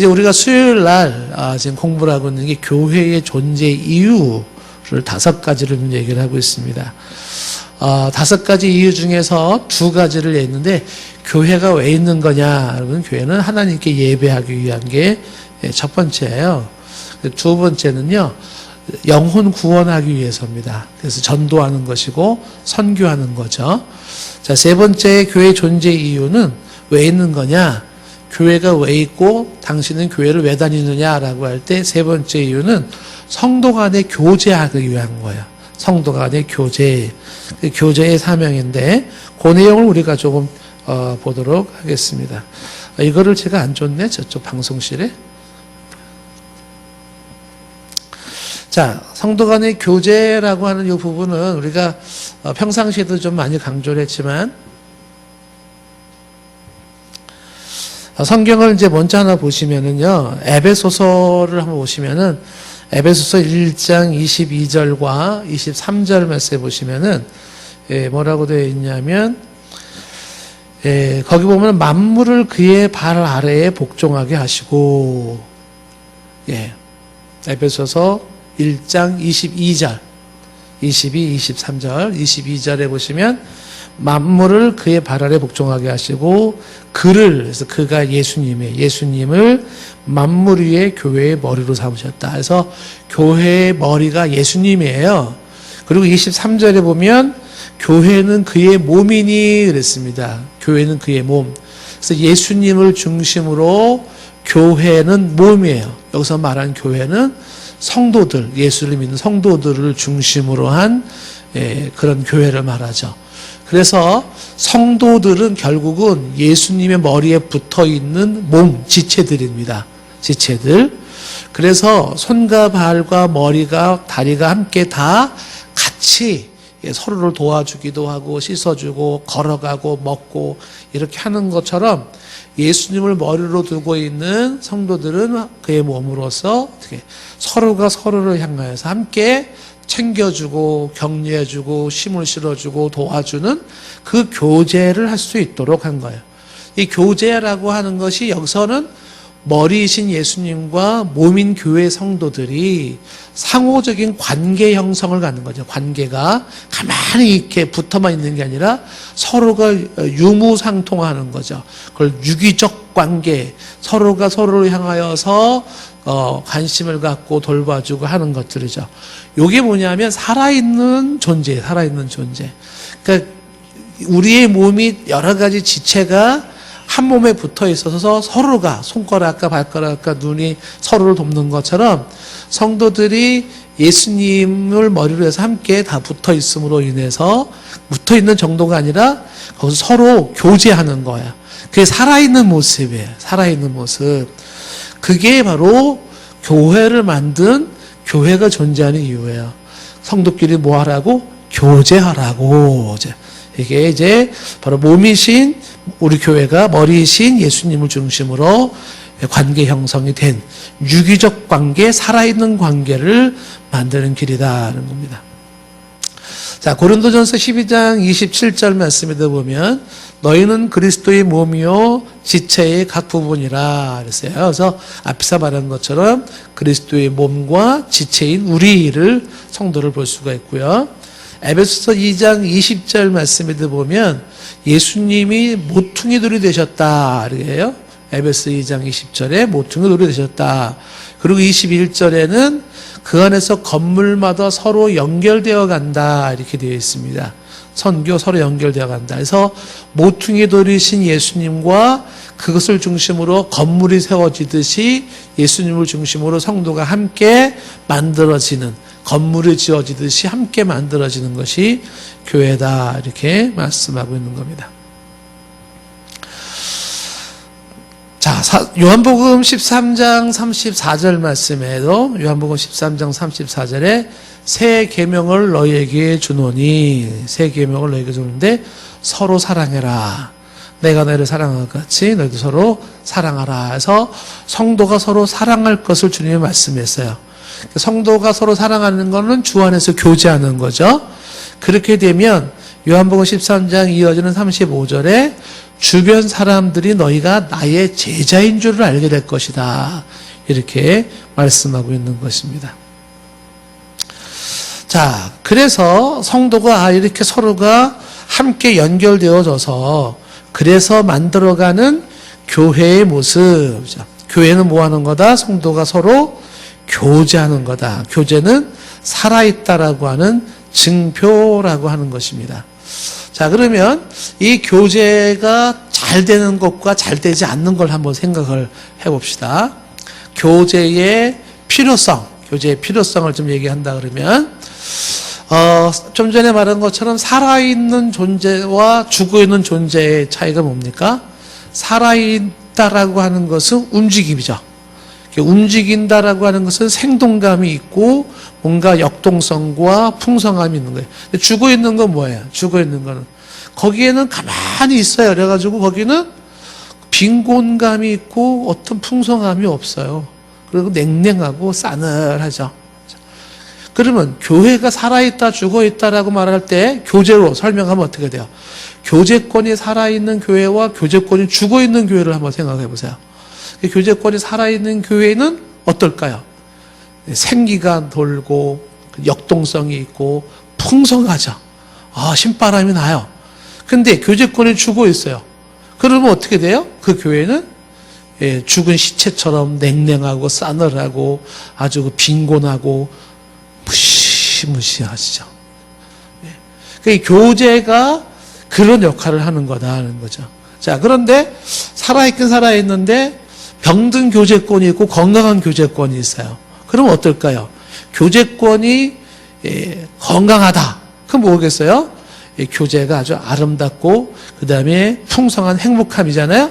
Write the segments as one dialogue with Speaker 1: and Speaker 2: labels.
Speaker 1: 이제 우리가 수요일 날 지금 공부를 하고 있는 게 교회의 존재 이유를 5가지를 얘기를 하고 있습니다. 5가지 이유 중에서 2가지를 냈는데, 교회가 왜 있는 거냐? 여러분, 교회는 하나님께 예배하기 위한 게 첫 번째예요. 두 번째는요, 영혼 구원하기 위해서입니다. 그래서 전도하는 것이고 선교하는 거죠. 자, 세 번째 교회 존재 이유는 왜 있는 거냐? 교회가 왜 있고 당신은 교회를 왜 다니느냐라고 할 때 세 번째 이유는 성도 간에 교제하기 위한 거예요. 성도 간의 교제, 교제의 사명인데 그 내용을 우리가 조금 보도록 하겠습니다. 이거를 제가 안 줬네, 저쪽 방송실에. 자, 성도 간의 교제라고 하는 이 부분은 우리가 평상시에도 좀 많이 강조를 했지만, 성경을 이제 먼저 하나 보시면은요, 에베소서를 한번 보시면은, 에베소서 1장 22절과 23절 말씀에 보시면은, 뭐라고 되어 있냐면, 거기 보면 만물을 그의 발 아래에 복종하게 하시고, 에베소서 1장 22절, 22, 23절, 22절에 보시면 만물을 그의 발 아래 복종하게 하시고 그래서 그가 예수님을 만물 위에 교회의 머리로 삼으셨다. 그래서 교회의 머리가 예수님이에요. 그리고 23절에 보면 교회는 그의 몸이니 그랬습니다. 교회는 그의 몸. 그래서 예수님을 중심으로 교회는 몸이에요. 여기서 말한 교회는 성도들, 예수를 믿는 성도들을 중심으로 한 그런 교회를 말하죠. 그래서 성도들은 결국은 예수님의 머리에 붙어있는 몸, 지체들입니다. 지체들. 그래서 손과 발과 머리가, 다리가 함께 다 같이 서로를 도와주기도 하고 씻어주고 걸어가고 먹고 이렇게 하는 것처럼 예수님을 머리로 두고 있는 성도들은 그의 몸으로서 어떻게 서로가 서로를 향하여서 함께 챙겨주고 격려해주고 힘을 실어주고 도와주는 그 교제를 할 수 있도록 한 거예요. 이 교제라고 하는 것이 여기서는 머리이신 예수님과 몸인 교회 성도들이 상호적인 관계 형성을 갖는 거죠. 관계가 가만히 이렇게 붙어만 있는 게 아니라 서로가 유무상통하는 거죠. 그걸 유기적 관계, 서로가 서로를 향하여서 관심을 갖고 돌봐주고 하는 것들이죠. 이게 뭐냐면 살아있는 존재. 그러니까 우리의 몸이 여러 가지 지체가 한 몸에 붙어 있어서 서로가 손가락과 발가락과 눈이 서로를 돕는 것처럼 성도들이 예수님을 머리로 해서 함께 다 붙어 있음으로 인해서 붙어 있는 정도가 아니라 거기서 서로 교제하는 거야. 그게 살아있는 모습이에요. 살아있는 모습. 그게 바로 교회를 만든 교회가 존재하는 이유예요. 성도끼리 뭐 하라고? 교제하라고. 이게 이제 바로 몸이신 우리 교회가 머리이신 예수님을 중심으로 관계 형성이 된 유기적 관계, 살아있는 관계를 만드는 길이다는 겁니다. 자, 고린도전서 12장 27절 말씀에도 보면 너희는 그리스도의 몸이요 지체의 각 부분이라 그랬어요. 그래서 앞에서 말한 것처럼 그리스도의 몸과 지체인 우리를 성도를 볼 수가 있고요. 에베소서 2장 20절 말씀에도 보면 예수님이 모퉁이 돌이 되셨다 그래요. 에베소 2장 20절에 모퉁이 돌이 되셨다. 그리고 21절에는 그 안에서 건물마다 서로 연결되어 간다 이렇게 되어 있습니다. 선교 서로 연결되어 간다. 그래서 모퉁이 돌이신 예수님과 그것을 중심으로 건물이 세워지듯이 예수님을 중심으로 성도가 함께 만들어지는, 건물이 지어지듯이 함께 만들어지는 것이 교회다 이렇게 말씀하고 있는 겁니다. 자, 요한복음 13장 34절 말씀에도 요한복음 13장 34절에 새 계명을 너희에게 주노니, 새 계명을 너희에게 주는데 서로 사랑해라. 내가 너희를 사랑한 것 같이 너희도 서로 사랑하라 해서 성도가 서로 사랑할 것을 주님이 말씀했어요. 성도가 서로 사랑하는 것은 주 안에서 교제하는 거죠. 그렇게 되면 요한복음 13장 이어지는 35절에 주변 사람들이 너희가 나의 제자인 줄을 알게 될 것이다. 이렇게 말씀하고 있는 것입니다. 자, 그래서 성도가 이렇게 서로가 함께 연결되어져서 그래서 만들어가는 교회의 모습. 교회는 뭐 하는 거다? 성도가 서로 교제하는 거다. 교제는 살아있다라고 하는 증표라고 하는 것입니다. 자, 그러면 이 교제가 잘 되는 것과 잘 되지 않는 걸 한번 생각을 해봅시다. 교제의 필요성을 좀 얘기한다 그러면, 좀 전에 말한 것처럼 살아있는 존재와 죽어있는 존재의 차이가 뭡니까? 살아있다라고 하는 것은 움직임이죠. 움직인다라고 하는 것은 생동감이 있고 뭔가 역동성과 풍성함이 있는 거예요. 근데 죽어있는 건 뭐예요? 죽어있는 거는 거기에는 가만히 있어요. 그래가지고 거기는 빈곤감이 있고 어떤 풍성함이 없어요. 그리고 냉랭하고 싸늘하죠. 그러면 교회가 살아있다, 죽어있다라고 말할 때 교제로 설명하면 어떻게 돼요? 교제권이 살아있는 교회와 교제권이 죽어있는 교회를 한번 생각해 보세요. 교제권이 살아있는 교회는 어떨까요? 생기가 돌고 역동성이 있고 풍성하죠. 신바람이 나요. 근데 교제권이 죽어 있어요. 그러면 어떻게 돼요? 그 교회는 죽은 시체처럼 냉랭하고 싸늘하고 아주 빈곤하고 무시무시하시죠. 그 교제가 그런 역할을 하는 거다라는 거죠. 자, 그런데 살아있긴 살아있는데 병든 교제권이 있고 건강한 교제권이 있어요. 그럼 어떨까요? 교제권이 건강하다. 그럼 뭐겠어요? 교제가 아주 아름답고 그 다음에 풍성한 행복함이잖아요.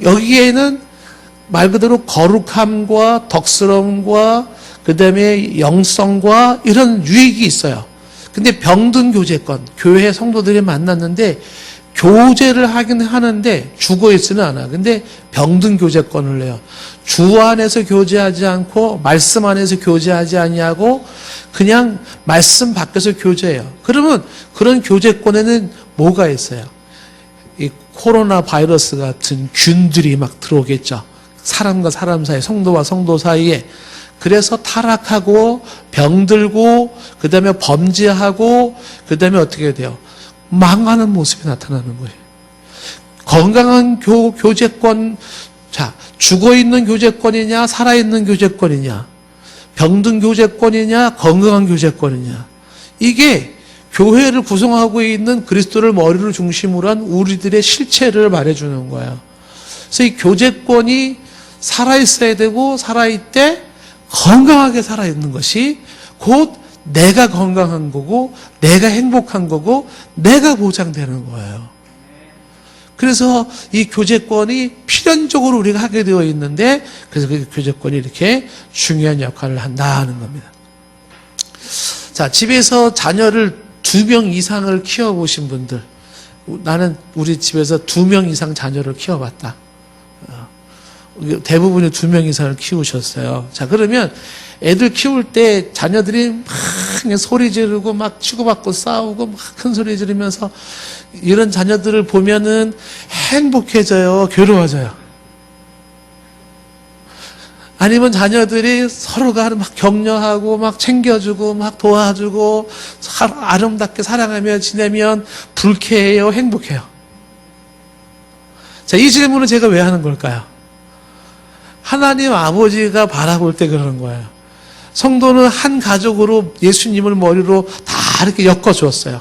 Speaker 1: 여기에는 말 그대로 거룩함과 덕스러움과 그 다음에 영성과 이런 유익이 있어요. 근데 병든 교제권, 교회 성도들이 만났는데 교제를 하긴 하는데 죽어있지는 않아. 근데 병든 교제권을 내요. 주 안에서 교제하지 않고 말씀 안에서 교제하지 아니하고 그냥 말씀 밖에서 교제해요. 그러면 그런 교제권에는 뭐가 있어요? 이 코로나 바이러스 같은 균들이 막 들어오겠죠. 사람과 사람 사이, 성도와 성도 사이에. 그래서 타락하고 병들고 그 다음에 범죄하고 그 다음에 어떻게 돼요? 망하는 모습이 나타나는 거예요. 건강한 교제권, 자, 죽어있는 교제권이냐, 살아있는 교제권이냐, 병든 교제권이냐, 건강한 교제권이냐. 이게 교회를 구성하고 있는 그리스도를 머리를 중심으로 한 우리들의 실체를 말해주는 거예요. 그래서 이 교제권이 살아있어야 되고, 살아있되 건강하게 살아있는 것이 곧 내가 건강한 거고 내가 행복한 거고 내가 보장되는 거예요. 그래서 이 교제권이 필연적으로 우리가 하게 되어 있는데 그래서 그 교제권이 이렇게 중요한 역할을 한다는 겁니다. 자, 집에서 자녀를 2명 이상을 키워보신 분들, 나는 우리 집에서 2명 이상 자녀를 키워봤다. 대부분이 2명 이상을 키우셨어요. 자, 그러면 애들 키울 때 자녀들이 막 소리 지르고 막 치고받고 싸우고 막 큰 소리 지르면서 이런 자녀들을 보면은 행복해져요? 괴로워져요? 아니면 자녀들이 서로가 막 격려하고 막 챙겨주고 막 도와주고 아름답게 사랑하며 지내면 불쾌해요? 행복해요? 자, 이 질문을 제가 왜 하는 걸까요? 하나님 아버지가 바라볼 때 그러는 거예요. 성도는 한 가족으로 예수님을 머리로 다 이렇게 엮어주었어요.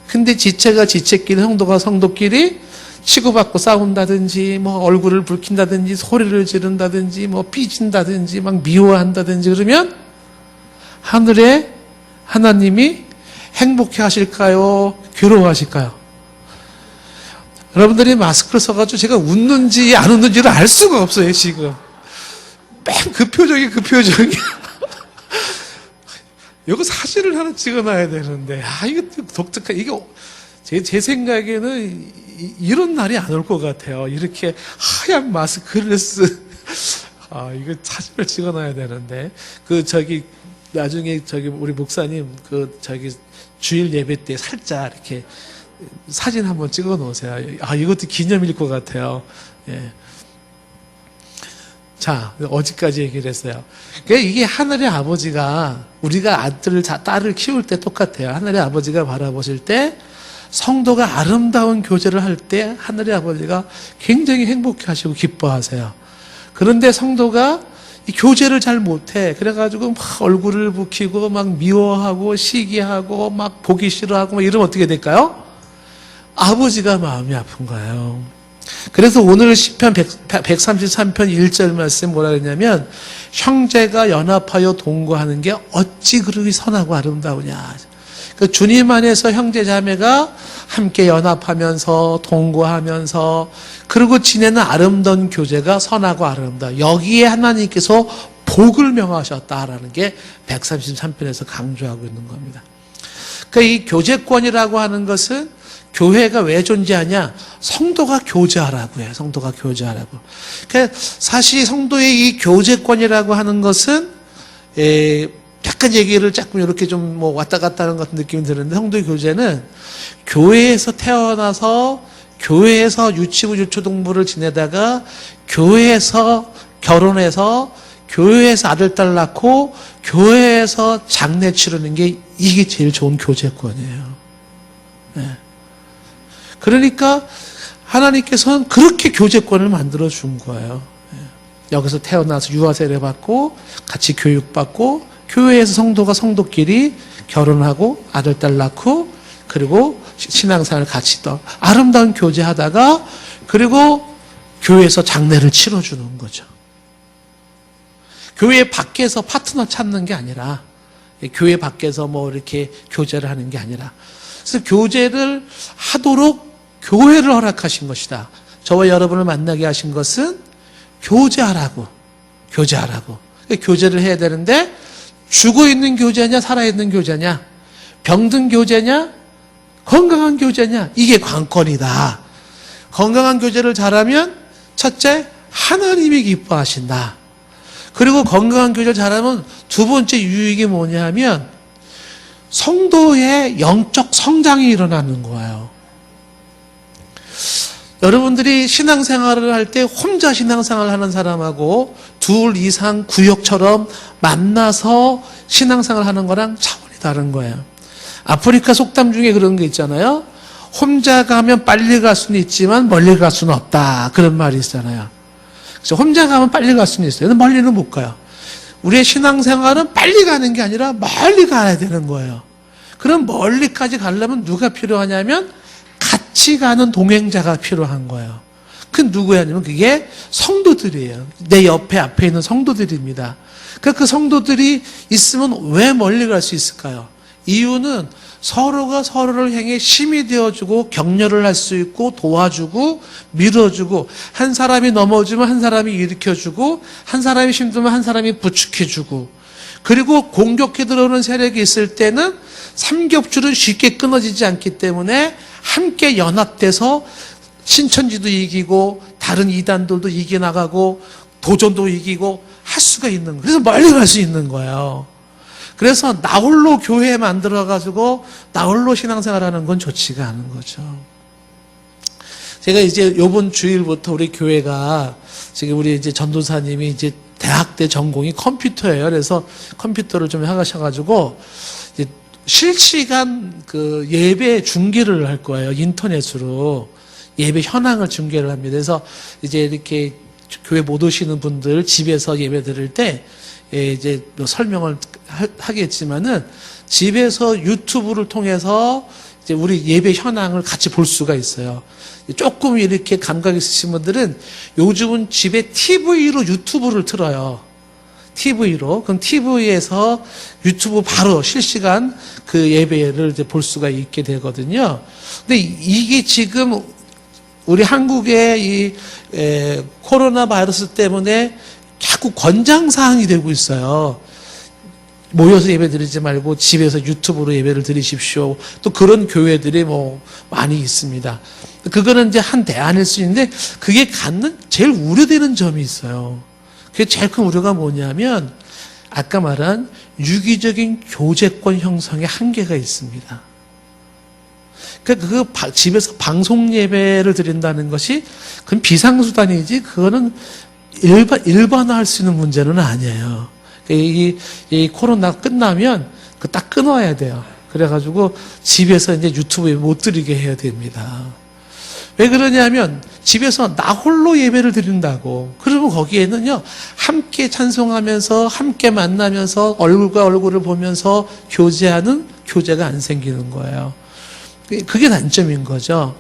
Speaker 1: 근데 지체가 지체끼리, 성도가 성도끼리 치고받고 싸운다든지, 뭐 얼굴을 붉힌다든지, 소리를 지른다든지, 뭐 삐진다든지, 막 미워한다든지 그러면 하늘에 하나님이 행복해 하실까요? 괴로워하실까요? 여러분들이 마스크를 써가지고 제가 웃는지 안 웃는지를 알 수가 없어요, 지금. 맨 그 표정이. 이거 사진을 하나 찍어놔야 되는데, 이거 독특한, 이게, 제 생각에는 이런 날이 안 올 것 같아요. 이렇게 하얀 마스크를 이거 사진을 찍어놔야 되는데, 나중에 우리 목사님, 주일 예배 때 살짝 이렇게 사진 한번 찍어 놓으세요. 아, 이것도 기념일 것 같아요. 예. 자, 어디까지 얘기를 했어요? 그러니까 이게 하늘의 아버지가 우리가 아들을, 딸을 키울 때 똑같아요. 하늘의 아버지가 바라보실 때 성도가 아름다운 교제를 할 때 하늘의 아버지가 굉장히 행복해 하시고 기뻐하세요. 그런데 성도가 이 교제를 잘 못해. 그래가지고 막 얼굴을 붉히고 막 미워하고 시기하고 막 보기 싫어하고 막 이러면 어떻게 될까요? 아버지가 마음이 아픈 거예요. 그래서 오늘 시편 133편 1절 말씀 뭐라 그랬냐면 형제가 연합하여 동거하는 게 어찌 그렇게 선하고 아름다우냐. 그 주님 안에서 형제 자매가 함께 연합하면서 동거하면서 그리고 지내는 아름다운 교제가 선하고 아름다워. 여기에 하나님께서 복을 명하셨다라는 게 133편에서 강조하고 있는 겁니다. 그러니까 이 교제권이라고 하는 것은 교회가 왜 존재하냐? 성도가 교제하라고 해요. 성도가 교제하라고. 그러니까 사실 성도의 이 교제권이라고 하는 것은 약간 얘기를 조금 이렇게 좀 뭐 왔다 갔다 하는 같은 느낌이 드는데 성도의 교제는 교회에서 태어나서 교회에서 유치부 유초동부를 지내다가 교회에서 결혼해서 교회에서 아들 딸 낳고 교회에서 장례 치르는 게 이게 제일 좋은 교제권이에요. 네. 그러니까 하나님께서는 그렇게 교제권을 만들어 준 거예요. 여기서 태어나서 유아세례 받고 같이 교육받고 교회에서 성도가 성도끼리 결혼하고 아들 딸 낳고 그리고 신앙생활을 같이 또 아름다운 교제하다가 그리고 교회에서 장례를 치러주는 거죠. 교회 밖에서 파트너 찾는 게 아니라 교회 밖에서 뭐 이렇게 교제를 하는 게 아니라 그래서 교제를 하도록 교회를 허락하신 것이다. 저와 여러분을 만나게 하신 것은 교제하라고. 교제를 해야 되는데 죽어있는 교제냐 살아있는 교제냐 병든 교제냐 건강한 교제냐 이게 관건이다. 건강한 교제를 잘하면 첫째 하나님이 기뻐하신다. 그리고 건강한 교제를 잘하면 두 번째 유익이 뭐냐 하면 성도의 영적 성장이 일어나는 거예요. 여러분들이 신앙생활을 할 때 혼자 신앙생활을 하는 사람하고 둘 이상 구역처럼 만나서 신앙생활을 하는 거랑 차원이 다른 거예요. 아프리카 속담 중에 그런 게 있잖아요. 혼자 가면 빨리 갈 수는 있지만 멀리 갈 수는 없다. 그런 말이 있잖아요. 그래서 혼자 가면 빨리 갈 수는 있어요. 근데 멀리는 못 가요. 우리의 신앙생활은 빨리 가는 게 아니라 멀리 가야 되는 거예요. 그럼 멀리까지 가려면 누가 필요하냐면 같이 가는 동행자가 필요한 거예요. 그 누구냐면 그게 성도들이에요. 내 옆에 앞에 있는 성도들입니다. 그러니까 그 성도들이 있으면 왜 멀리 갈 수 있을까요? 이유는 서로가 서로를 향해 힘이 되어주고 격려를 할 수 있고 도와주고 밀어주고 한 사람이 넘어지면 한 사람이 일으켜주고 한 사람이 힘들면 한 사람이 부축해주고 그리고 공격해 들어오는 세력이 있을 때는 삼겹줄은 쉽게 끊어지지 않기 때문에 함께 연합돼서 신천지도 이기고 다른 이단들도 이겨나가고 도전도 이기고 할 수가 있는 거예요. 그래서 멀리 갈 수 있는 거예요. 그래서 나홀로 교회 만들어가지고 나홀로 신앙생활하는 건 좋지가 않은 거죠. 제가 이제 요번 주일부터 우리 교회가 지금 우리 이제 전도사님이 이제 대학 때 전공이 컴퓨터예요. 그래서 컴퓨터를 좀 하셔가지고 이제 실시간 그 예배 중계를 할 거예요. 인터넷으로 예배 현황을 중계를 합니다. 그래서 이제 이렇게 교회 못 오시는 분들 집에서 예배 드릴 때 이제 설명을 하겠지만은 집에서 유튜브를 통해서 이제 우리 예배 현황을 같이 볼 수가 있어요. 조금 이렇게 감각 있으신 분들은 요즘은 집에 TV로 유튜브를 틀어요. TV로. 그럼 TV에서 유튜브 바로 실시간 그 예배를 이제 볼 수가 있게 되거든요. 근데 이게 지금 우리 한국의 이 코로나 바이러스 때문에 자꾸 권장사항이 되고 있어요. 모여서 예배 드리지 말고 집에서 유튜브로 예배를 드리십시오. 또 그런 교회들이 뭐 많이 있습니다. 그거는 이제 한 대안일 수 있는데 그게 갖는 제일 우려되는 점이 있어요. 그게 제일 큰 우려가 뭐냐면 아까 말한 유기적인 교제권 형성에 한계가 있습니다. 그러니까 집에서 방송 예배를 드린다는 것이 그건 비상수단이지 그거는 일반화할 수 있는 문제는 아니에요. 그러니까 이 코로나 끝나면 그 딱 끊어야 돼요. 그래가지고 집에서 이제 유튜브에 못 드리게 해야 됩니다. 왜 그러냐면 집에서 나 홀로 예배를 드린다고. 그러면 거기에는요, 함께 찬송하면서 함께 만나면서 얼굴과 얼굴을 보면서 교제하는 교제가 안 생기는 거예요. 그게 단점인 거죠.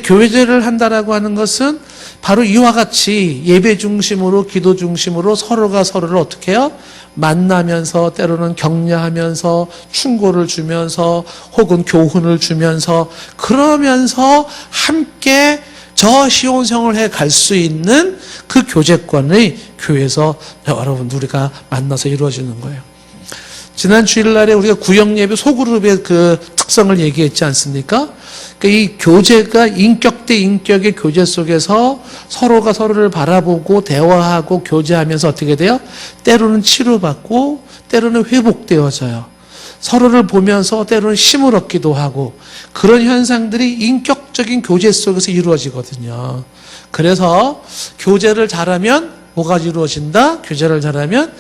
Speaker 1: 교제를 한다라고 하는 것은 바로 이와 같이 예배 중심으로 기도 중심으로 서로가 서로를 어떻게 해요? 만나면서 때로는 격려하면서 충고를 주면서 혹은 교훈을 주면서 그러면서 함께 저 시온성을 해 갈 수 있는 그 교제권이 교회에서 여러분 우리가 만나서 이루어지는 거예요. 지난 주일날에 우리가 구역예배 소그룹의 그 특성을 얘기했지 않습니까? 그러니까 이 교제가 인격 대 인격의 교제 속에서 서로가 서로를 바라보고 대화하고 교제하면서 어떻게 돼요? 때로는 치료받고 때로는 회복되어져요. 서로를 보면서 때로는 힘을 얻기도 하고 그런 현상들이 인격적인 교제 속에서 이루어지거든요. 그래서 교제를 잘하면 뭐가 이루어진다? 교제를 잘하면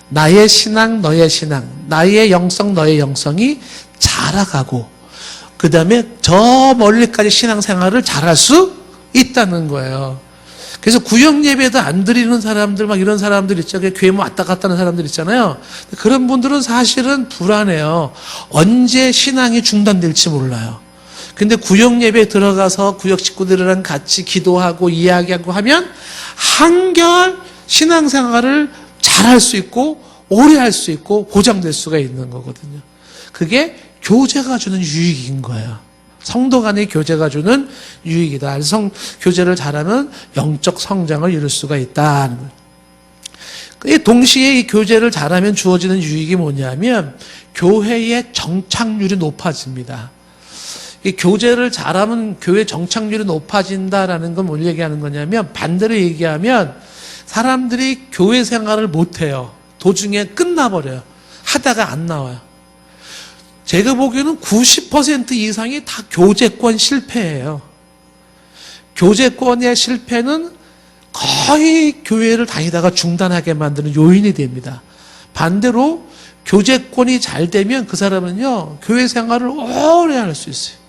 Speaker 1: 나의 신앙, 너의 신앙, 나의 영성, 너의 영성이 자라가고 그 다음에 저 멀리까지 신앙생활을 잘할 수 있다는 거예요. 그래서 구역예배도 안 드리는 사람들 막 이런 사람들 있잖아요. 교회 왔다 갔다 하는 사람들 있잖아요. 그런 분들은 사실은 불안해요. 언제 신앙이 중단될지 몰라요. 근데 구역예배에 들어가서 구역 식구들이랑 같이 기도하고 이야기하고 하면 한결 신앙생활을 잘할 수 있고 오래 할 수 있고 보장될 수가 있는 거거든요. 그게 교제가 주는 유익인 거예요. 성도 간의 교제가 주는 유익이다. 교제를 잘하면 영적 성장을 이룰 수가 있다는 거예요. 동시에 이 교제를 잘하면 주어지는 유익이 뭐냐면 교회의 정착률이 높아집니다. 이 교제를 잘하면 교회 정착률이 높아진다라는 건 뭘 얘기하는 거냐면 반대로 얘기하면 사람들이 교회 생활을 못해요. 도중에 끝나버려요. 하다가 안 나와요. 제가 보기에는 90% 이상이 다 교제권 실패예요. 교제권의 실패는 거의 교회를 다니다가 중단하게 만드는 요인이 됩니다. 반대로 교제권이 잘 되면 그 사람은요, 교회 생활을 오래 할 수 있어요.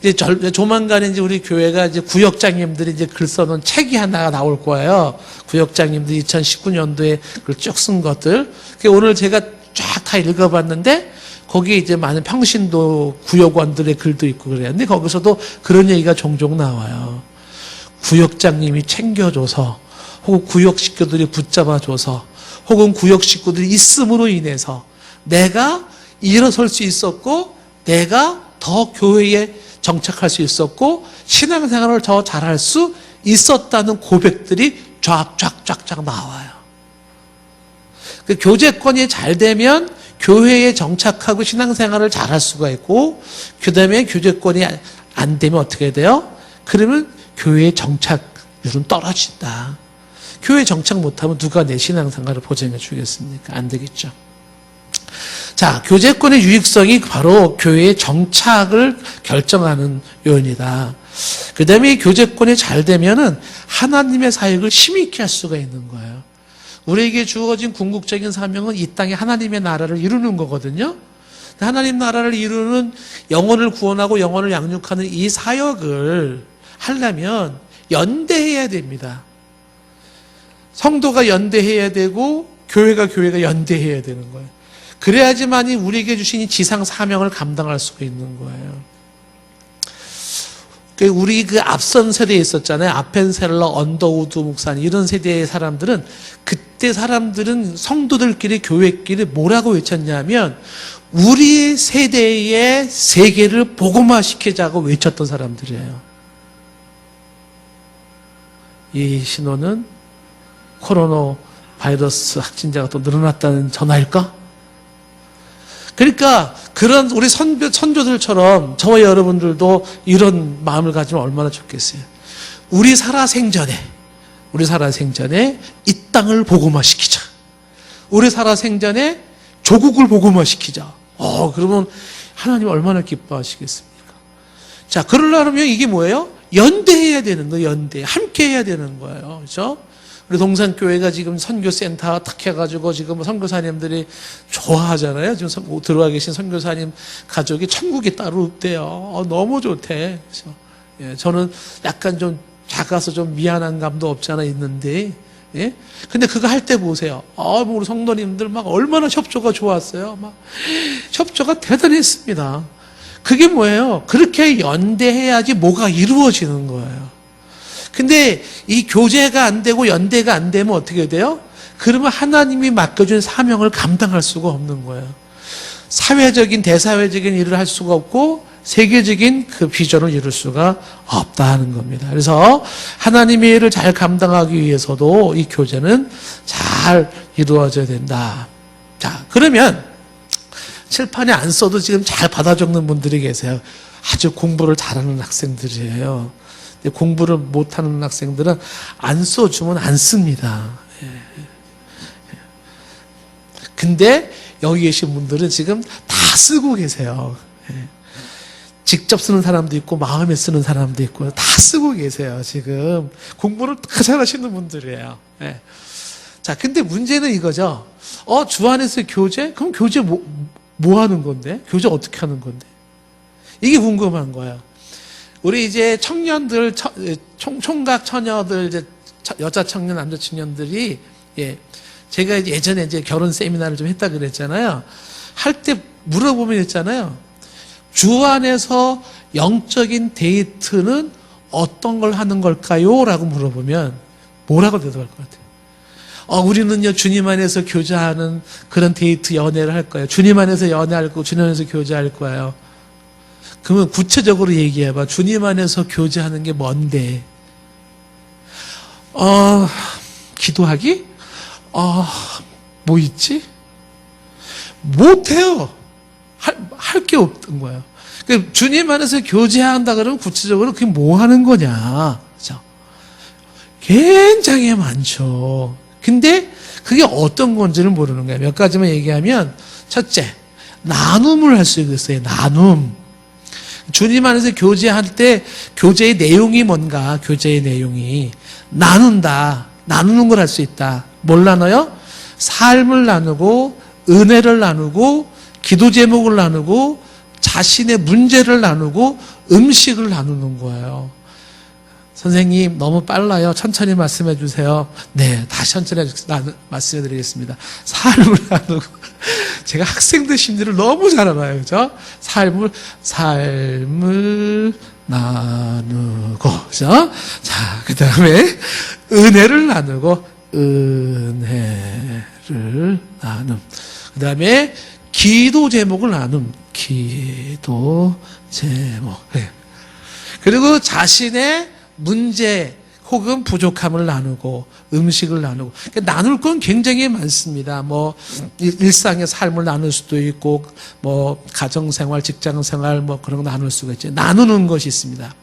Speaker 1: 이제 조만간에 이제 우리 교회가 이제 구역장님들이 이제 글 써놓은 책이 하나가 나올 거예요. 구역장님들이 2019년도에 글 쭉 쓴 것들. 오늘 제가 쫙 다 읽어봤는데 거기에 이제 많은 평신도 구역원들의 글도 있고 그래요. 근데 거기서도 그런 얘기가 종종 나와요. 구역장님이 챙겨줘서 혹은 구역 식구들이 붙잡아줘서 혹은 구역 식구들이 있음으로 인해서 내가 일어설 수 있었고 내가 더 교회에 정착할 수 있었고 신앙생활을 더 잘할 수 있었다는 고백들이 쫙쫙쫙쫙 나와요. 그 교제권이 잘 되면 교회에 정착하고 신앙생활을 잘할 수가 있고 그 다음에 교제권이 안 되면 어떻게 돼요? 그러면 교회의 정착률은 떨어진다. 교회 정착 못하면 누가 내 신앙생활을 보장해 주겠습니까? 안 되겠죠. 자, 교제권의 유익성이 바로 교회의 정착을 결정하는 요인이다. 그 다음에 교제권이 잘 되면은 하나님의 사역을 힘있게 할 수가 있는 거예요. 우리에게 주어진 궁극적인 사명은 이 땅에 하나님의 나라를 이루는 거거든요. 하나님 나라를 이루는 영혼을 구원하고 영혼을 양육하는 이 사역을 하려면 연대해야 됩니다. 성도가 연대해야 되고 교회가 연대해야 되는 거예요. 그래야지만이 우리에게 주신 이 지상 사명을 감당할 수가 있는 거예요. 우리 그 앞선 세대에 있었잖아요. 아펜셀러, 언더우드 목사님 이런 세대의 사람들은 그때 사람들은 성도들끼리 교회끼리 뭐라고 외쳤냐면 우리 세대의 세계를 복음화시키자고 외쳤던 사람들이에요. 이 신호는 코로나 바이러스 확진자가 또 늘어났다는 전화일까? 그러니까 그런 우리 선조들처럼 저와 여러분들도 이런 마음을 가지면 얼마나 좋겠어요. 우리 살아 생전에 이 땅을 복음화시키자. 우리 살아 생전에 조국을 복음화시키자. 그러면 하나님 얼마나 기뻐하시겠습니까? 자, 그러려면 이게 뭐예요? 연대해야 되는 거예요. 연대. 함께 해야 되는 거예요. 그렇죠? 우리 동산교회가 지금 선교센터 탁 해가지고 지금 선교사님들이 좋아하잖아요. 지금 들어와 계신 선교사님 가족이 천국이 따로 없대요. 너무 좋대. 그렇죠? 예, 저는 약간 좀 작아서 좀 미안한 감도 없지 않아 있는데, 예? 근데 그거 할 때 보세요. 뭐 우리 성도님들 막 얼마나 협조가 좋았어요. 막 협조가 대단했습니다. 그게 뭐예요? 그렇게 연대해야지 뭐가 이루어지는 거예요. 근데 이 교제가 안 되고 연대가 안 되면 어떻게 돼요? 그러면 하나님이 맡겨준 사명을 감당할 수가 없는 거예요. 사회적인, 대사회적인 일을 할 수가 없고 세계적인 그 비전을 이룰 수가 없다는 겁니다. 그래서 하나님의 일을 잘 감당하기 위해서도 이 교제는 잘 이루어져야 된다. 자, 그러면 칠판에 안 써도 지금 잘 받아 적는 분들이 계세요. 아주 공부를 잘하는 학생들이에요. 근데 공부를 못하는 학생들은 안 써주면 안 씁니다. 근데 여기 계신 분들은 지금 다 쓰고 계세요. 직접 쓰는 사람도 있고 마음에 쓰는 사람도 있고 다 쓰고 계세요. 지금 공부를 다 잘하시는 분들이에요. 자, 근데 문제는 이거죠. 주 안에서 교제? 그럼 교제 뭐 하는 건데? 교제 어떻게 하는 건데? 이게 궁금한 거예요. 우리 이제 청년들, 총각 처녀들, 이제 여자 청년, 남자 청년들이, 제가 예전에 이제 결혼 세미나를 좀 했다 그랬잖아요. 할 때 물어보면 있잖아요. 주 안에서 영적인 데이트는 어떤 걸 하는 걸까요? 라고 물어보면 뭐라고 대답할 것 같아요? 우리는요, 주님 안에서 교제하는 그런 데이트 연애를 할 거예요. 주님 안에서 연애할 거고, 주님 안에서 교제할 거예요. 그러면 구체적으로 얘기해봐. 주님 안에서 교제하는 게 뭔데? 기도하기? 뭐 있지? 못해요. 할 게 없던 거예요. 그러니까 주님 안에서 교제한다 그러면 구체적으로 그게 뭐 하는 거냐? 그죠? 굉장히 많죠. 근데 그게 어떤 건지를 모르는 거예요. 몇 가지만 얘기하면, 첫째, 나눔을 할 수 있어요. 나눔. 주님 안에서 교제할 때 교제의 내용이 뭔가, 교제의 내용이 나눈다. 나누는 걸 할 수 있다. 뭘 나눠요? 삶을 나누고 은혜를 나누고 기도 제목을 나누고 자신의 문제를 나누고 음식을 나누는 거예요. 선생님 너무 빨라요. 천천히 말씀해 주세요. 네, 다시 천천히 말씀해 드리겠습니다. 삶을 나누고 제가 학생들 심리를 너무 잘 알아요. 그죠? 삶을 나누고, 그죠? 자, 그 다음에 은혜를 나누고 은혜를 나눔. 그 다음에 기도 제목을 나눔. 기도 제목. 네. 그리고 자신의 문제 혹은 부족함을 나누고 음식을 나누고. 그러니까 나눌 건 굉장히 많습니다. 뭐 일상의 삶을 나눌 수도 있고 뭐 가정생활, 직장생활 뭐 그런 거 나눌 수가 있죠. 나누는 것이 있습니다.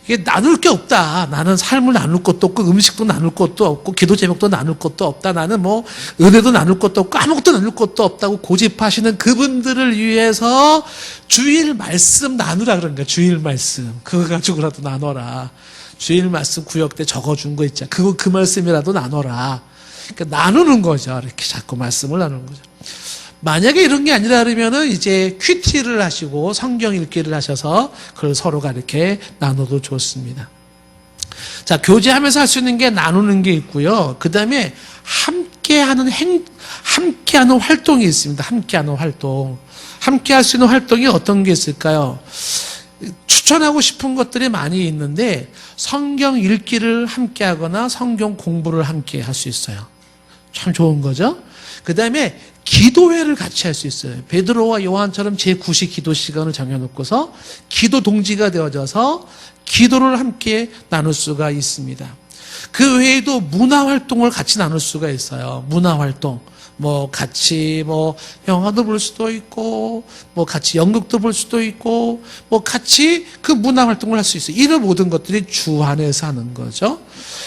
Speaker 1: 이게 나눌 게 없다. 나는 삶을 나눌 것도 없고 음식도 나눌 것도 없고 기도 제목도 나눌 것도 없다. 나는 뭐 은혜도 나눌 것도 없고 아무것도 나눌 것도 없다고 고집하시는 그분들을 위해서 주일 말씀 나누라 그런 거야. 주일 말씀. 그거 가지고라도 나눠라. 주일 말씀 구역 때 적어준 거 있잖아. 그 말씀이라도 나눠라. 그러니까 나누는 거죠. 이렇게 자꾸 말씀을 나누는 거죠. 만약에 이런 게 아니라 그러면은 이제 큐티를 하시고 성경 읽기를 하셔서 그걸 서로가 이렇게 나눠도 좋습니다. 자, 교제하면서 할 수 있는 게 나누는 게 있고요. 그 다음에 함께하는 활동이 있습니다. 함께하는 활동. 함께 할 수 있는 활동이 어떤 게 있을까요? 추천하고 싶은 것들이 많이 있는데 성경 읽기를 함께 하거나 성경 공부를 함께 할 수 있어요. 참 좋은 거죠. 그 다음에 기도회를 같이 할 수 있어요. 베드로와 요한처럼 제9시 기도 시간을 정해놓고서 기도 동지가 되어져서 기도를 함께 나눌 수가 있습니다. 그 외에도 문화활동을 같이 나눌 수가 있어요. 문화활동. 뭐 같이 뭐 영화도 볼 수도 있고 뭐 같이 연극도 볼 수도 있고 뭐 같이 그 문화 활동을 할 수 있어요. 이런 모든 것들이 주 안에서 하는 거죠.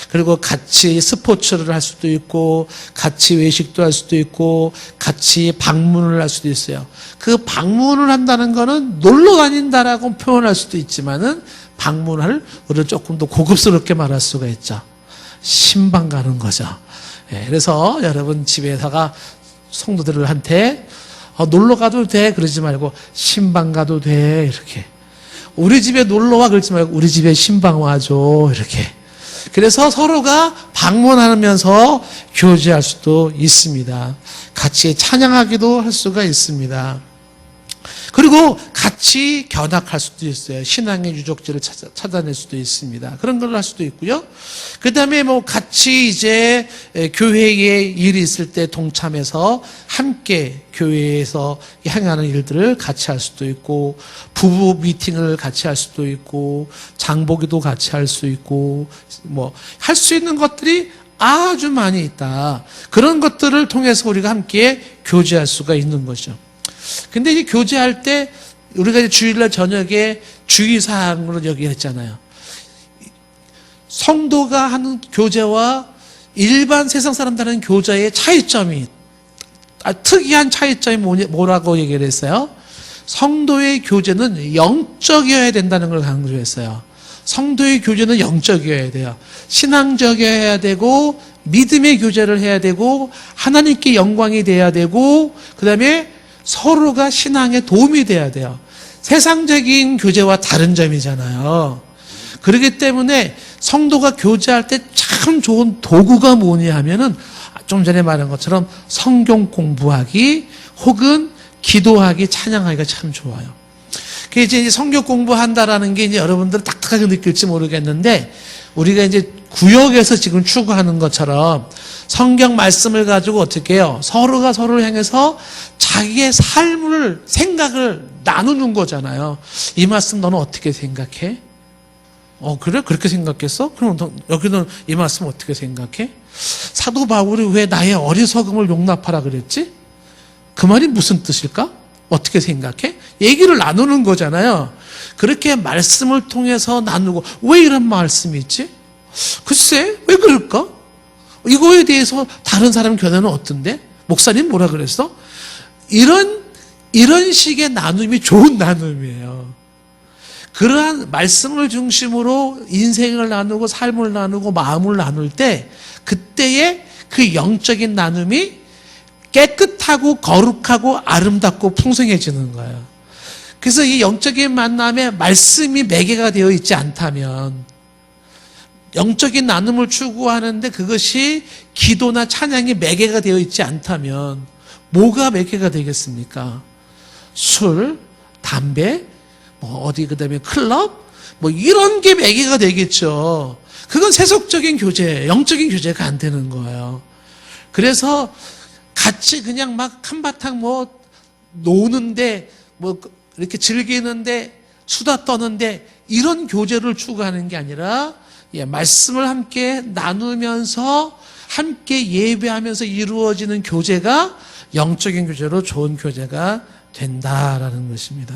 Speaker 1: 그리고 같이 스포츠를 할 수도 있고 같이 외식도 할 수도 있고 같이 방문을 할 수도 있어요. 그 방문을 한다는 거는 놀러 다닌다라고 표현할 수도 있지만은 방문을 우리는 조금 더 고급스럽게 말할 수가 있죠. 신방 가는 거죠. 예, 그래서 여러분 집에다가 성도들한테 놀러 가도 돼 그러지 말고 신방 가도 돼 이렇게. 우리 집에 놀러 와 그러지 말고 우리 집에 신방 와줘 이렇게. 그래서 서로가 방문하면서 교제할 수도 있습니다. 같이 찬양하기도 할 수가 있습니다. 그리고 같이 견학할 수도 있어요. 신앙의 유적지를 찾아낼 수도 있습니다. 그런 걸 할 수도 있고요. 그 다음에 뭐 같이 이제 교회에 일이 있을 때 동참해서 함께 교회에서 행하는 일들을 같이 할 수도 있고, 부부 미팅을 같이 할 수도 있고, 장보기도 같이 할 수 있고, 뭐 할 수 있는 것들이 아주 많이 있다. 그런 것들을 통해서 우리가 함께 교제할 수가 있는 거죠. 근데 이 교제할 때 우리가 이제 주일날 저녁에 주의사항으로 얘기했잖아요. 성도가 하는 교제와 일반 세상 사람들은 하는 교제의 차이점이 특이한 차이점이 뭐라고 얘기를 했어요? 성도의 교제는 영적이어야 된다는 걸 강조했어요. 성도의 교제는 영적이어야 돼요. 신앙적이어야 되고 믿음의 교제를 해야 되고 하나님께 영광이 돼야 되고 그 다음에 서로가 신앙에 도움이 돼야 돼요. 세상적인 교제와 다른 점이잖아요. 그렇기 때문에 성도가 교제할 때 참 좋은 도구가 뭐냐 하면은 좀 전에 말한 것처럼 성경 공부하기 혹은 기도하기, 찬양하기가 참 좋아요. 그 이제 성경 공부한다라는 게 이제 여러분들 딱딱하게 느낄지 모르겠는데 우리가 이제 구역에서 지금 추구하는 것처럼 성경 말씀을 가지고 어떻게 해요? 서로가 서로를 향해서 자기의 삶을, 생각을 나누는 거잖아요. 이 말씀 너는 어떻게 생각해? 그래? 그렇게 생각했어? 그럼 여기는 이 말씀 어떻게 생각해? 사도 바울이 왜 나의 어리석음을 용납하라 그랬지? 그 말이 무슨 뜻일까? 어떻게 생각해? 얘기를 나누는 거잖아요. 그렇게 말씀을 통해서 나누고 왜 이런 말씀이 있지? 글쎄, 왜 그럴까? 이거에 대해서 다른 사람 견해는 어떤데? 목사님 뭐라 그랬어? 이런 식의 나눔이 좋은 나눔이에요. 그러한 말씀을 중심으로 인생을 나누고 삶을 나누고 마음을 나눌 때 그때의 그 영적인 나눔이 깨끗하고 거룩하고 아름답고 풍성해지는 거예요. 그래서 이 영적인 만남에 말씀이 매개가 되어 있지 않다면 영적인 나눔을 추구하는데 그것이 기도나 찬양이 매개가 되어 있지 않다면 뭐가 매개가 되겠습니까? 술, 담배, 뭐 어디 그다음에 클럽, 뭐 이런 게 매개가 되겠죠. 그건 세속적인 교제, 영적인 교제가 안 되는 거예요. 그래서 같이 그냥 막 한바탕 뭐 노는데 뭐 이렇게 즐기는데 수다 떠는데 이런 교제를 추구하는 게 아니라 말씀을 함께 나누면서 함께 예배하면서 이루어지는 교제가 영적인 교제로 좋은 교제가 된다라는 것입니다.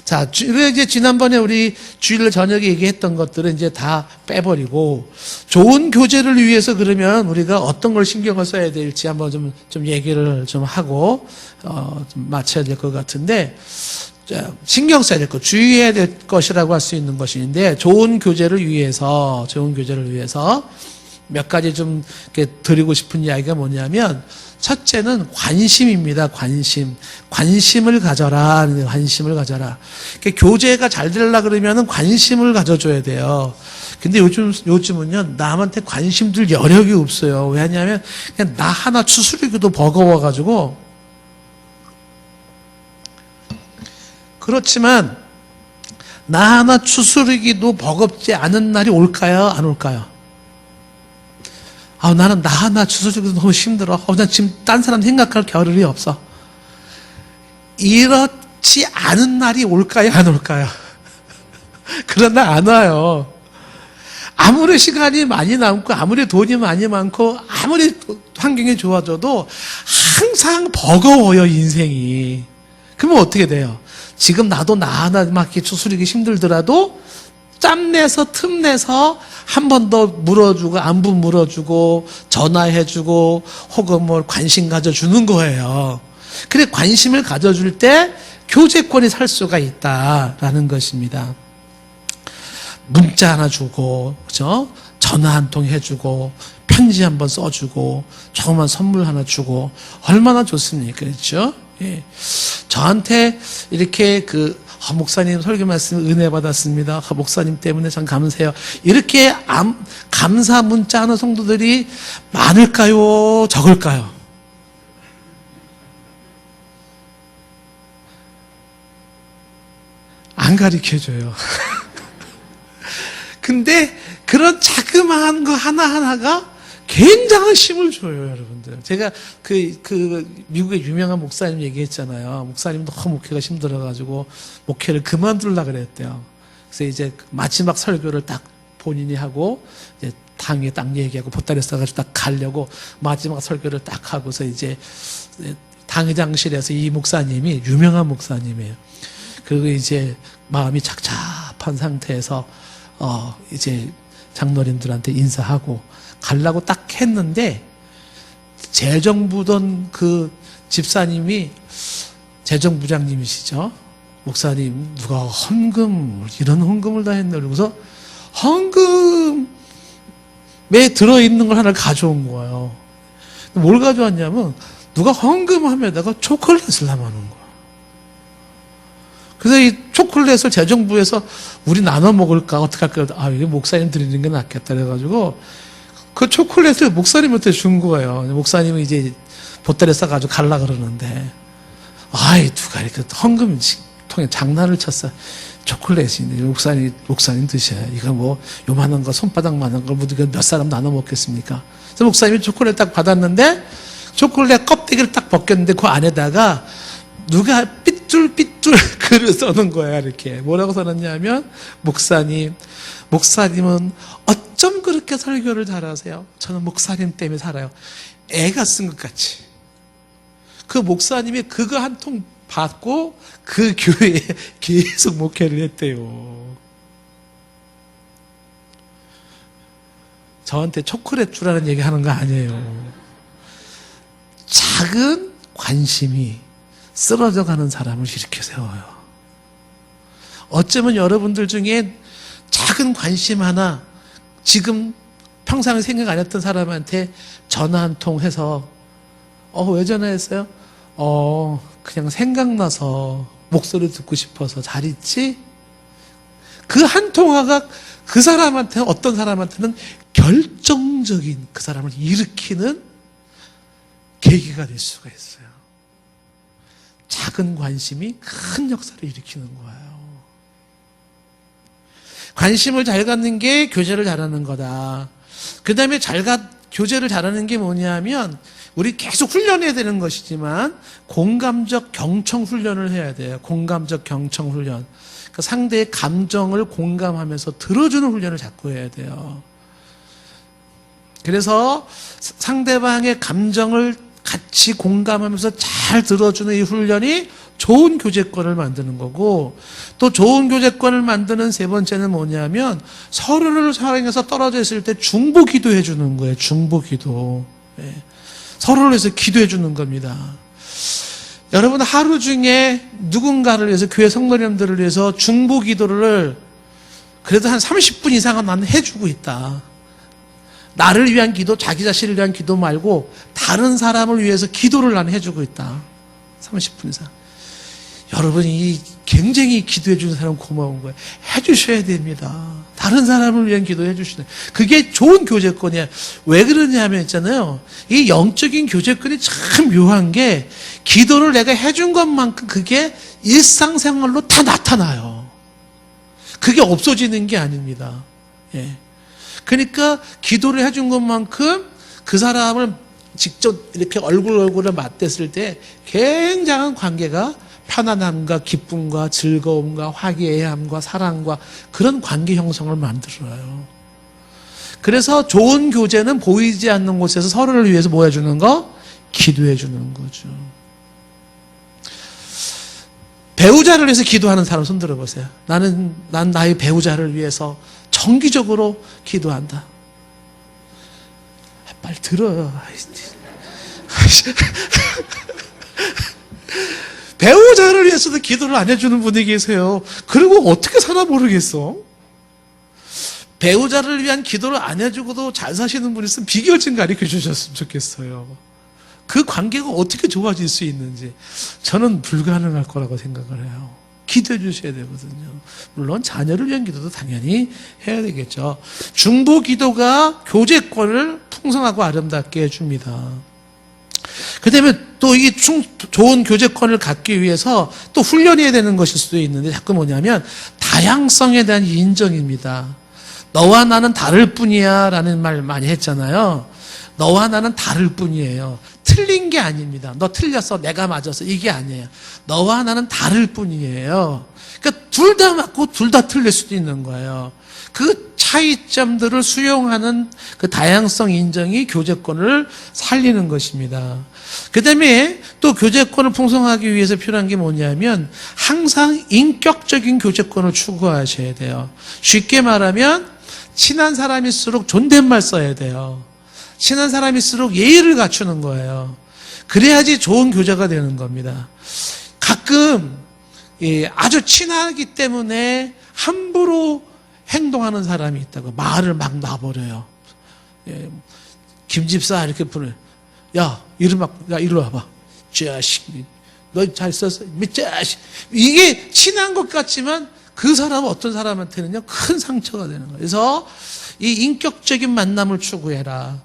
Speaker 1: 자, 이제 지난번에 우리 주일 저녁에 얘기했던 것들은 이제 다 빼버리고 좋은 교제를 위해서 그러면 우리가 어떤 걸 신경을 써야 될지 한번 좀 얘기를 좀 하고 좀 마쳐야 될 것 같은데 신경 써야 될 것, 주의해야 될 것이라고 할 수 있는 것인데 좋은 교제를 위해서 몇 가지 좀 이렇게 드리고 싶은 이야기가 뭐냐면 첫째는 관심입니다. 관심을 가져라. 교제가 잘 되려고 그러면 관심을 가져줘야 돼요. 근데 요즘은요, 남한테 관심 들 여력이 없어요. 왜냐하면 그냥 나 하나 추스르기도 버거워가지고. 그렇지만, 나 하나 추스르기도 버겁지 않은 날이 올까요? 안 올까요? 나는 나 하나 추스르기도 너무 힘들어. 난 지금 딴 사람 생각할 겨를이 없어. 이렇지 않은 날이 올까요? 안 올까요? 그런 날 안 와요. 아무리 시간이 많이 남고 아무리 돈이 많이 많고 아무리 환경이 좋아져도 항상 버거워요, 인생이. 그러면 어떻게 돼요? 지금 나도 나 하나 막 이렇게 추스리기 힘들더라도 짬내서 틈내서 한 번 더 물어주고 안부 물어주고 전화해주고 혹은 뭐 관심 가져주는 거예요. 그래, 관심을 가져줄 때 교제권이 살 수가 있다라는 것입니다. 문자 하나 주고, 그죠? 전화 한 통 해주고, 편지 한 번 써주고, 조그만 선물 하나 주고, 얼마나 좋습니까? 그렇죠? 예. 저한테 이렇게 목사님 설교 말씀 은혜 받았습니다. 목사님 때문에 참 감사해요. 이렇게 감사 문자 하는 성도들이 많을까요? 적을까요? 안 가르쳐줘요. 근데 그런 자그마한 거 하나하나가 굉장한 힘을 줘요, 여러분들. 제가 미국의 유명한 목사님 얘기했잖아요. 목사님 너무 목회가 힘들어가지고 목회를 그만두려고 그랬대요. 그래서 이제 마지막 설교를 딱 본인이 하고 이제 당에 딱 얘기하고 보따리 싸가지고 딱 가려고 마지막 설교를 딱 하고서 이제 당회장실에서 이 목사님이 유명한 목사님이에요. 그리고 이제 마음이 착잡한 상태에서 이제 장로님들한테 인사하고 가려고 딱 했는데 재정부던 그 집사님이 재정부장님이시죠. 목사님, 누가 이런 헌금을 다 했네. 그러고서 헌금에 들어있는 걸 하나 가져온 거예요. 뭘 가져왔냐면 누가 헌금함에다가 초콜릿을 담아놓은 거예요. 그래서 이 초콜릿을 재정부에서 우리 나눠 먹을까 어떻게 할까, 이게 목사님 드리는 게 낫겠다 그래가지고 그 초콜릿을 목사님한테 준 거예요. 목사님은 이제 보따리 싸가지고 갈라 그러는데, 누가 이렇게 헌금 통에 장난을 쳤어. 초콜릿이 목사님 드셔야. 이거 뭐 요만한 거 손바닥만한 걸 몇 사람 나눠 먹겠습니까? 그래서 목사님이 초콜릿 딱 받았는데 초콜릿 껍데기를 딱 벗겼는데 그 안에다가 누가 삐뚤삐뚤 글을 써놓은 거야. 이렇게 뭐라고 써놨냐면, 목사님은 어쩜 그렇게 설교를 잘하세요? 저는 목사님 때문에 살아요. 애가 쓴 것 같이. 그 목사님이 그거 한 통 받고 그 교회에 계속 목회를 했대요. 저한테 초콜릿 주라는 얘기 하는 거 아니에요. 작은 관심이 쓰러져 가는 사람을 일으켜 세워요. 어쩌면 여러분들 중에 작은 관심 하나, 지금 평상에 생각 안 했던 사람한테 전화 한 통 해서 왜 전화했어요? 그냥 생각나서 목소리 듣고 싶어서 잘 있지? 그 한 통화가 그 사람한테는, 어떤 사람한테는 결정적인, 그 사람을 일으키는 계기가 될 수가 있어요. 작은 관심이 큰 역사를 일으키는 거예요. 관심을 잘 갖는 게 교제를 잘하는 거다. 그 다음에 교제를 잘하는 게 뭐냐면, 우리 계속 훈련해야 되는 것이지만 공감적 경청 훈련을 해야 돼요. 공감적 경청 훈련. 그러니까 상대의 감정을 공감하면서 들어주는 훈련을 자꾸 해야 돼요. 그래서 상대방의 감정을 같이 공감하면서 잘 들어주는 이 훈련이 좋은 교제권을 만드는 거고, 또 좋은 교제권을 만드는 세 번째는 뭐냐면, 서로를 사랑해서 떨어져 있을 때 중보 기도해 주는 거예요. 중보 기도. 네. 서로를 위해서 기도해 주는 겁니다. 여러분, 하루 중에 누군가를 위해서, 교회 성도님들을 위해서 중보 기도를 그래도 한 30분 이상은 나는 해주고 있다. 나를 위한 기도, 자기 자신을 위한 기도 말고 다른 사람을 위해서 기도를 나는 해주고 있다. 30분 이상. 여러분이 굉장히 기도해 주는 사람 고마운 거예요. 해주셔야 됩니다. 다른 사람을 위한 기도해 주시네. 그게 좋은 교제권이에요. 왜 그러냐면 있잖아요. 이 영적인 교제권이 참 묘한 게, 기도를 내가 해준 것만큼 그게 일상생활로 다 나타나요. 그게 없어지는 게 아닙니다. 예. 그러니까 기도를 해준 것만큼 그 사람을 직접 이렇게 얼굴을 맞댔을 때 굉장한 관계가, 편안함과 기쁨과 즐거움과 화기애애함과 사랑과 그런 관계 형성을 만들어요. 그래서 좋은 교제는 보이지 않는 곳에서 서로를 위해서 뭐 해주는 거? 기도해 주는 거죠. 배우자를 위해서 기도하는 사람 손 들어보세요. 난 나의 배우자를 위해서 정기적으로 기도한다. 빨리 들어요. 배우자를 위해서도 기도를 안 해주는 분이 계세요. 그리고 어떻게 살아 모르겠어? 배우자를 위한 기도를 안 해주고도 잘 사시는 분 있으면 비결 좀 가르쳐 주셨으면 좋겠어요. 그 관계가 어떻게 좋아질 수 있는지 저는 불가능할 거라고 생각을 해요. 기도해 주셔야 되거든요. 물론 자녀를 위한 기도도 당연히 해야 되겠죠. 중보 기도가 교제권을 풍성하고 아름답게 해줍니다. 그 다음에 또 이 좋은 교제권을 갖기 위해서 또 훈련해야 되는 것일 수도 있는데 자꾸 뭐냐면 다양성에 대한 인정입니다. 너와 나는 다를 뿐이야 라는 말 많이 했잖아요. 너와 나는 다를 뿐이에요. 틀린 게 아닙니다. 너 틀렸어, 내가 맞았어, 이게 아니에요. 너와 나는 다를 뿐이에요. 그러니까 둘 다 맞고 둘 다 틀릴 수도 있는 거예요. 그 차이점들을 수용하는 그 다양성 인정이 교제권을 살리는 것입니다. 그 다음에 또 교제권을 풍성하기 위해서 필요한 게 뭐냐면 항상 인격적인 교제권을 추구하셔야 돼요. 쉽게 말하면 친한 사람일수록 존댓말 써야 돼요. 친한 사람일수록 예의를 갖추는 거예요. 그래야지 좋은 교제가 되는 겁니다. 가끔 아주 친하기 때문에 함부로 행동하는 사람이 있다고 말을 막 놔버려요. 김집사 이렇게 부르. 야, 야, 이리 와봐. 자식, 너 잘 썼어? 자식. 이게 친한 것 같지만 그 사람은 어떤 사람한테는요 큰 상처가 되는 거예요. 그래서 이 인격적인 만남을 추구해라.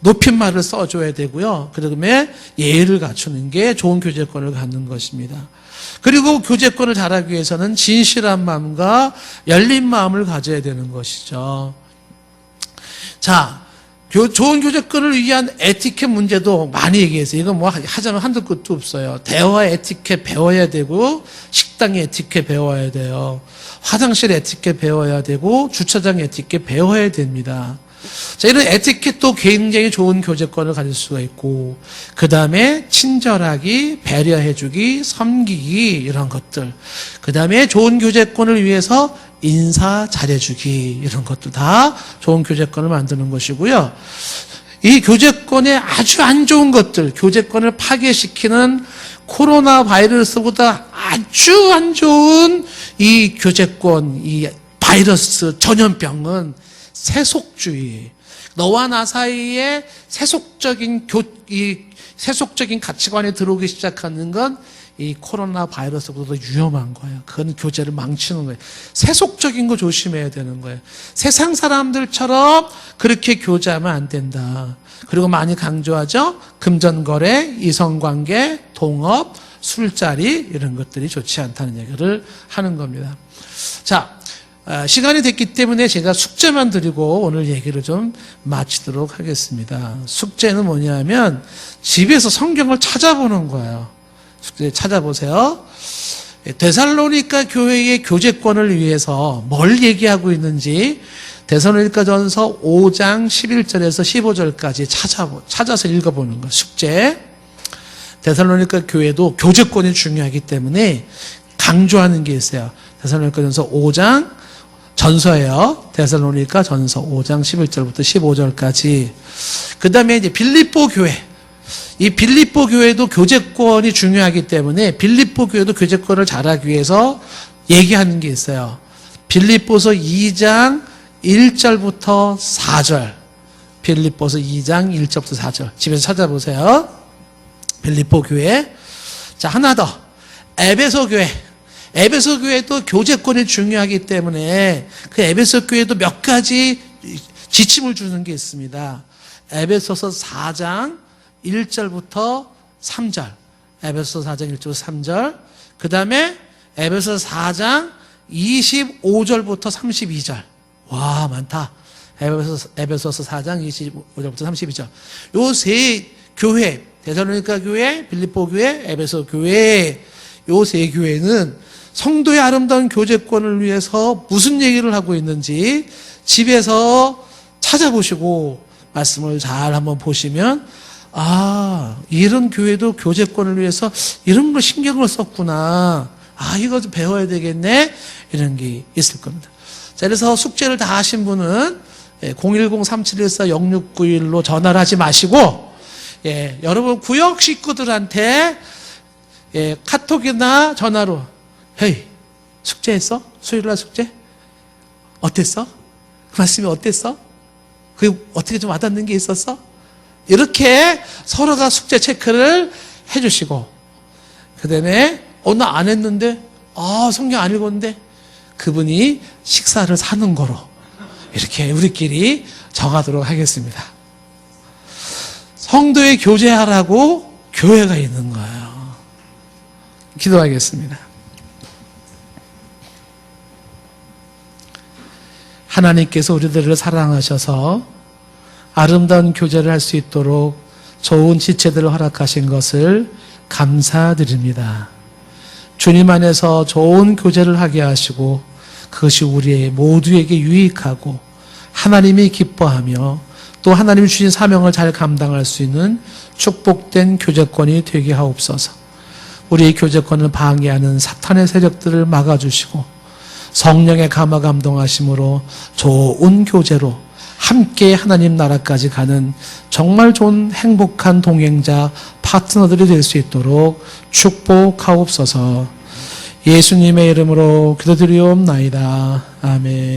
Speaker 1: 높임말을 써줘야 되고요. 그다음에 예의를 갖추는 게 좋은 교제권을 갖는 것입니다. 그리고 교제권을 잘하기 위해서는 진실한 마음과 열린 마음을 가져야 되는 것이죠. 자, 좋은 교제권을 위한 에티켓 문제도 많이 얘기해서 이거 뭐 하자면 한두 끝도 없어요. 대화 에티켓 배워야 되고 식당 에티켓 배워야 돼요. 화장실 에티켓 배워야 되고 주차장 에티켓 배워야 됩니다. 자, 이런 에티켓도 굉장히 좋은 교제권을 가질 수가 있고 그 다음에 친절하기, 배려해주기, 섬기기 이런 것들 그 다음에 좋은 교제권을 위해서 인사 잘해주기 이런 것도 다 좋은 교제권을 만드는 것이고요. 이 교제권에 아주 안 좋은 것들, 교제권을 파괴시키는 코로나 바이러스보다 아주 안 좋은 이 교제권, 이 바이러스 전염병은 세속주의. 너와 나 사이에 세속적인 가치관이 들어오기 시작하는 건 이 코로나 바이러스보다 위험한 거예요. 그건 교제를 망치는 거예요. 세속적인 거 조심해야 되는 거예요. 세상 사람들처럼 그렇게 교제하면 안 된다. 그리고 많이 강조하죠. 금전거래, 이성관계, 동업, 술자리 이런 것들이 좋지 않다는 얘기를 하는 겁니다. 자, 시간이 됐기 때문에 제가 숙제만 드리고 오늘 얘기를 좀 마치도록 하겠습니다. 숙제는 뭐냐면 집에서 성경을 찾아보는 거예요. 숙제 찾아보세요. 데살로니가 교회의 교제권을 위해서 뭘 얘기하고 있는지 데살로니가전서 5장 11절에서 15절까지 찾아서 읽어보는 거예요. 숙제. 데살로니가 교회도 교제권이 중요하기 때문에 강조하는 게 있어요. 데살로니가전서 5장 전서예요. 데살로니가 전서 5장 11절부터 15절까지. 그 다음에 이제 빌립보 교회. 이 빌립보 교회도 교제권이 중요하기 때문에 빌립보 교회도 교제권을 잘하기 위해서 얘기하는 게 있어요. 빌립보서 2장 1절부터 4절. 빌립보서 2장 1절부터 4절. 집에서 찾아보세요. 빌립보 교회. 자, 하나 더. 에베소 교회. 에베소 교회도 교제권이 중요하기 때문에 그 에베소 교회도 몇 가지 지침을 주는 게 있습니다. 에베소서 4장 1절부터 3절. 에베소서 4장 1절부터 3절. 그 다음에 에베소서 4장 25절부터 32절. 와, 많다. 에베소서 4장 25절부터 32절. 요 세 교회, 데살로니가 교회, 빌립보 교회, 에베소 교회, 요 세 교회는 성도의 아름다운 교제권을 위해서 무슨 얘기를 하고 있는지 집에서 찾아보시고 말씀을 잘 한번 보시면 이런 교회도 교제권을 위해서 이런 걸 신경을 썼구나. 이거 좀 배워야 되겠네. 이런 게 있을 겁니다. 자, 그래서 숙제를 다 하신 분은 010-3714-0691로 전화를 하지 마시고 여러분 구역 식구들한테 카톡이나 전화로 헤이 숙제했어? 수요일날 숙제? 어땠어? 그 말씀이 어땠어? 그게 어떻게 좀 와닿는 게 있었어? 이렇게 서로가 숙제 체크를 해주시고 그 다음에 나 안 했는데 성경 안 읽었는데 그분이 식사를 사는 거로 이렇게 우리끼리 정하도록 하겠습니다. 성도의 교제하라고 교회가 있는 거예요. 기도하겠습니다. 하나님께서 우리들을 사랑하셔서 아름다운 교제를 할 수 있도록 좋은 지체들을 허락하신 것을 감사드립니다. 주님 안에서 좋은 교제를 하게 하시고 그것이 우리 모두에게 유익하고 하나님이 기뻐하며 또 하나님이 주신 사명을 잘 감당할 수 있는 축복된 교제권이 되게 하옵소서. 우리의 교제권을 방해하는 사탄의 세력들을 막아주시고 성령의 감화 감동하심으로 좋은 교제로 함께 하나님 나라까지 가는 정말 좋은 행복한 동행자, 파트너들이 될 수 있도록 축복하옵소서. 예수님의 이름으로 기도드리옵나이다. 아멘.